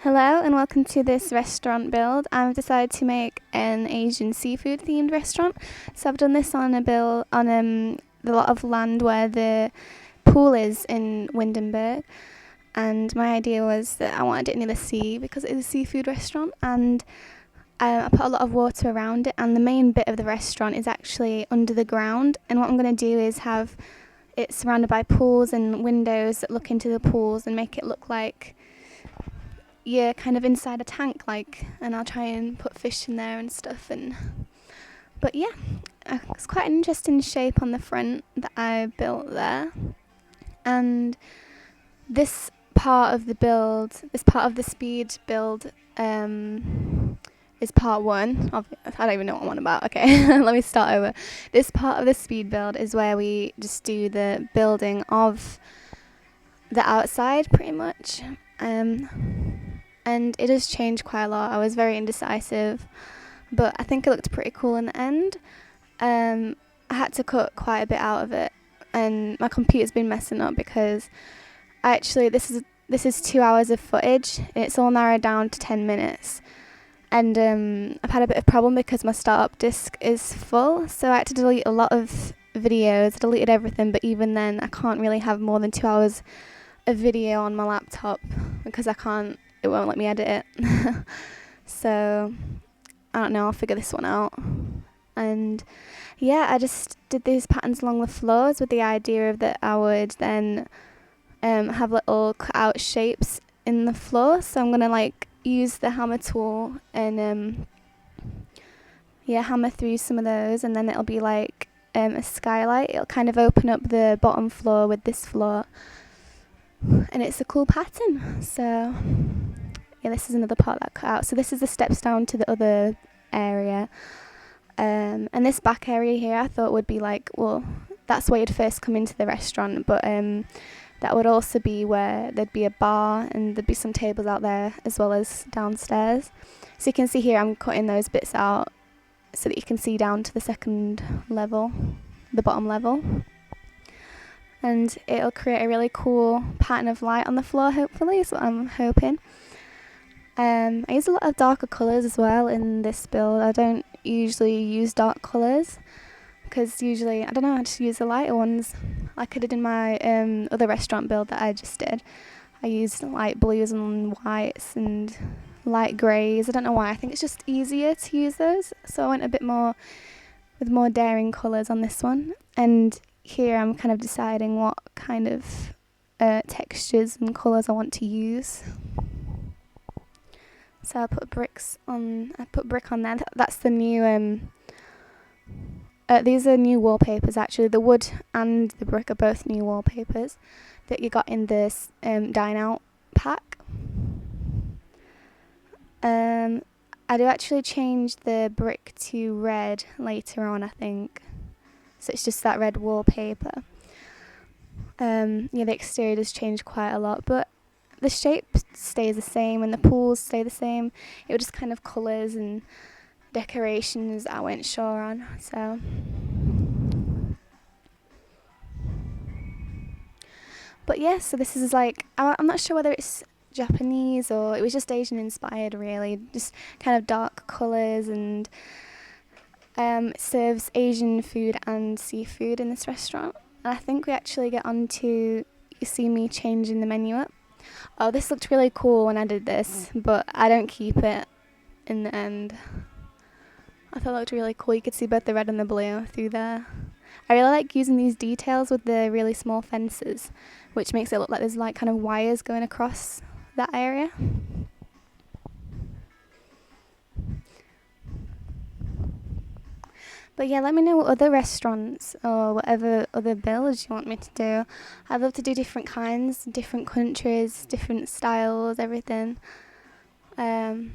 Hello and welcome to this restaurant build. I've decided to make an Asian seafood themed restaurant. So I've done this on a build on the lot of land where the pool is in Windenburg. And my idea was that I wanted it near the sea because it is a seafood restaurant, and I put a lot of water around it, and the main bit of the restaurant is actually under the ground. And what I'm going to do is have it surrounded by pools and windows that look into the pools and make it look like you're kind of inside a tank, and I'll try and put fish in there and stuff. But yeah, it's quite an interesting shape on the front that I built there. And this part of the speed build, is part one. I don't even know what I'm on about. Okay, let me start over. This part of the speed build is where we just do the building of the outside, pretty much. And it has changed quite a lot. I was very indecisive, but I think it looked pretty cool in the end. I had to cut quite a bit out of it, and my computer's been messing up because this is 2 hours of footage. It's all narrowed down to 10 minutes. And I've had a bit of problem because my startup disk is full, so I had to delete a lot of videos. I deleted everything, but even then I can't really have more than 2 hours of video on my laptop because it won't let me edit it. So I don't know, I'll figure this one out. And yeah, I just did these patterns along the floors with the idea of that I would then have little cut out shapes in the floor. So I'm gonna use the hammer tool and hammer through some of those, and then it'll be like a skylight. It'll kind of open up the bottom floor with this floor, and it's a cool pattern. So yeah, this is another part that I cut out. So this is the steps down to the other area, and this back area here I thought would be that's where you'd first come into the restaurant, but that would also be where there'd be a bar and there'd be some tables out there as well as downstairs. So you can see here I'm cutting those bits out so that you can see down to the second level, the bottom level. And it'll create a really cool pattern of light on the floor, hopefully, is what I'm hoping. I use a lot of darker colours as well in this build. I don't usually use dark colours because usually, I don't know, I just use the lighter ones like I did in my other restaurant build that I just did. I used light blues and whites and light greys. I don't know why, I think it's just easier to use those. So I went a bit more with more daring colours on this one. And here I'm kind of deciding what kind of textures and colours I want to use. So I put brick on there. That's the new these are new wallpapers actually. The wood and the brick are both new wallpapers that you got in this dine out pack. I do actually change the brick to red later on, I think. So it's just that red wallpaper. The exterior does change quite a lot, but the shape stays the same and the pools stay the same. It was just kind of colours and decorations I weren't sure on. So but yeah, so this is I'm not sure whether it's Japanese or it was just Asian inspired, really. Just kind of dark colours, and it serves Asian food and seafood in this restaurant. And I think we actually get on to, you see me changing the menu up. Oh, this looked really cool when I did this, but I don't keep it in the end. I thought it looked really cool. You could see both the red and the blue through there. I really like using these details with the really small fences, which makes it look like there's kind of wires going across that area. But yeah, let me know what other restaurants or whatever other builds you want me to do. I'd love to do different kinds, different countries, different styles, everything. And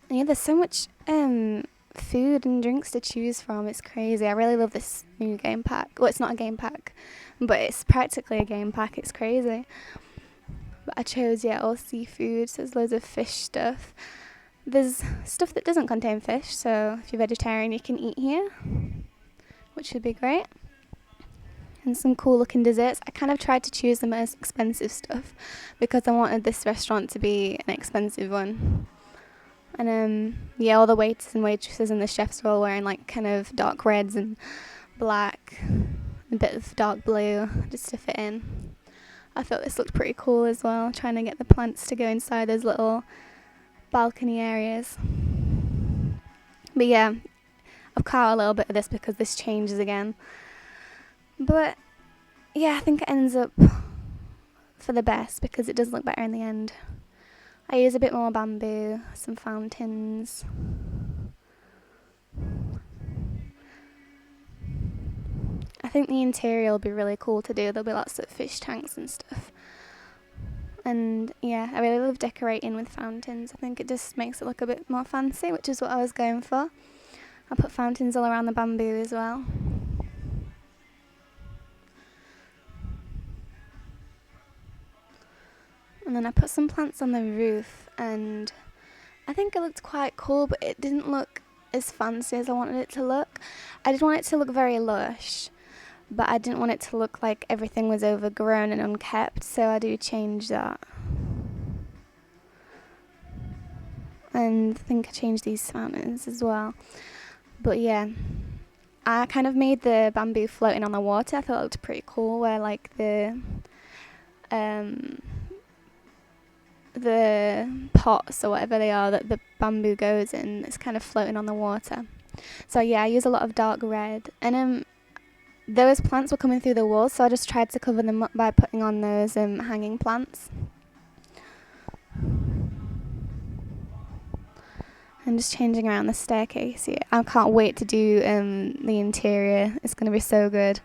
yeah, there's so much food and drinks to choose from. It's crazy. I really love this new game pack. Well, it's not a game pack, but it's practically a game pack. It's crazy. But I chose, all seafood, so there's loads of fish stuff. There's stuff that doesn't contain fish, so if you're vegetarian you can eat here, which would be great. and some cool looking desserts. I kind of tried to choose the most expensive stuff because I wanted this restaurant to be an expensive one. And yeah, all the waiters and waitresses and the chefs were all wearing like kind of dark reds and black, a bit of dark blue just to fit in. I thought this looked pretty cool as well, trying to get the plants to go inside those little balcony areas. But yeah, I've cut out a little bit of this because this changes again. But yeah, I think it ends up for the best because it does look better in the end. I use a bit more bamboo, some fountains. I think the interior will be really cool to do. There'll be lots of fish tanks and stuff. And yeah, I really love decorating with fountains. I think it just makes it look a bit more fancy, which is what I was going for. I put fountains all around the bamboo as well. And then I put some plants on the roof, and I think it looked quite cool, but it didn't look as fancy as I wanted it to look. I did want it to look very lush, but I didn't want it to look like everything was overgrown and unkept, so I do change that. And I think I changed these fountains as well. But yeah, I kind of made the bamboo floating on the water. I thought it looked pretty cool, where like the pots or whatever they are that the bamboo goes in, it's kind of floating on the water. So yeah, I use a lot of dark red, and those plants were coming through the walls, so I just tried to cover them up by putting on those hanging plants. I'm just changing around the staircase. Yeah, I can't wait to do the interior. It's going to be so good.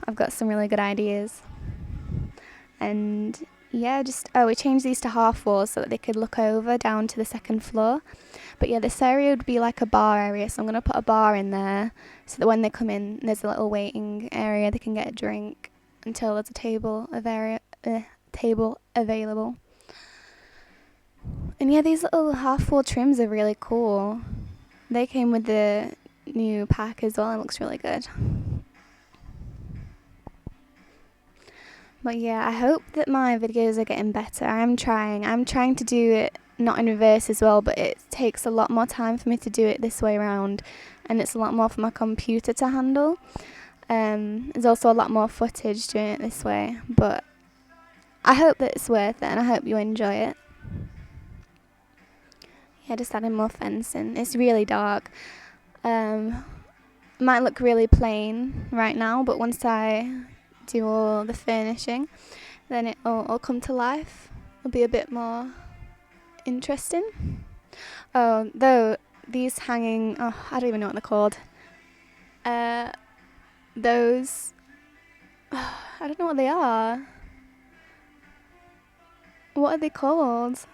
I've got some really good ideas. And yeah, we changed these to half walls so that they could look over down to the second floor. But yeah, this area would be like a bar area, so I'm going to put a bar in there so that when they come in, there's a little waiting area, they can get a drink until there's a table available. And yeah, these little half-wall trims are really cool. They came with the new pack as well, and it looks really good. But yeah, I hope that my videos are getting better. I'm trying to do it not in reverse as well, but it takes a lot more time for me to do it this way around, and it's a lot more for my computer to handle. There's also a lot more footage doing it this way, but I hope that it's worth it, and I hope you enjoy it. Yeah, just adding more fencing. It's really dark. Might look really plain right now, but once I do all the furnishing, then it'll all come to life. It'll be a bit more interesting. Oh, though, these hanging, I don't even know what they're called. Those, I don't know what they are. What are they called?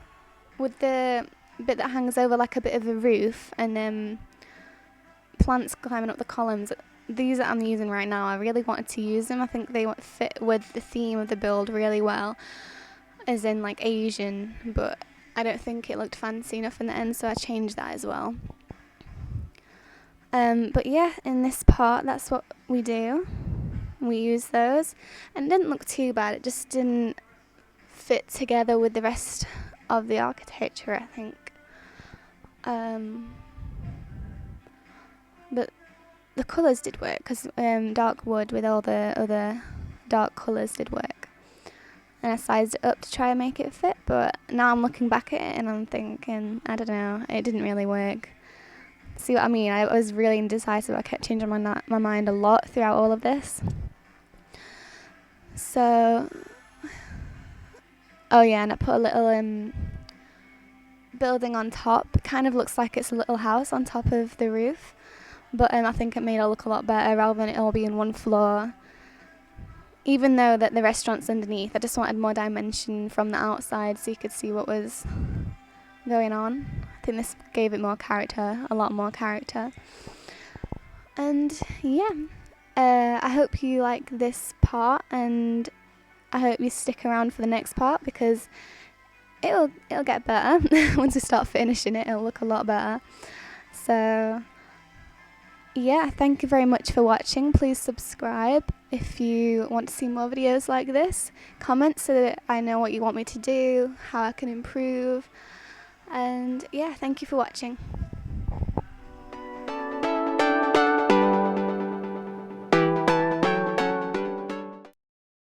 With the bit that hangs over like a bit of a roof, and then plants climbing up the columns. These that I'm using right now, I really wanted to use them. I think they fit with the theme of the build really well, as in like Asian, but I don't think it looked fancy enough in the end, so I changed that as well. But yeah, in this part, that's what we do. We use those, and it didn't look too bad. It just didn't fit together with the rest of the architecture, I think. But the colours did work, because dark wood with all the other dark colours did work. And I sized it up to try and make it fit, but now I'm looking back at it and I'm thinking, I don't know, it didn't really work. See what I mean? I was really indecisive. I kept changing my mind a lot throughout all of this. So, oh yeah, and I put a little building on top. It kind of looks like it's a little house on top of the roof, but I think it made it look a lot better rather than it all being one floor. Even though that the restaurant's underneath, I just wanted more dimension from the outside so you could see what was going on. I think this gave it more character, a lot more character. And yeah, I hope you like this part, and I hope you stick around for the next part, because it'll get better. Once we start finishing it, it'll look a lot better. So yeah, thank you very much for watching. Please subscribe if you want to see more videos like this. Comment so that I know what you want me to do, how I can improve. And yeah, thank you for watching.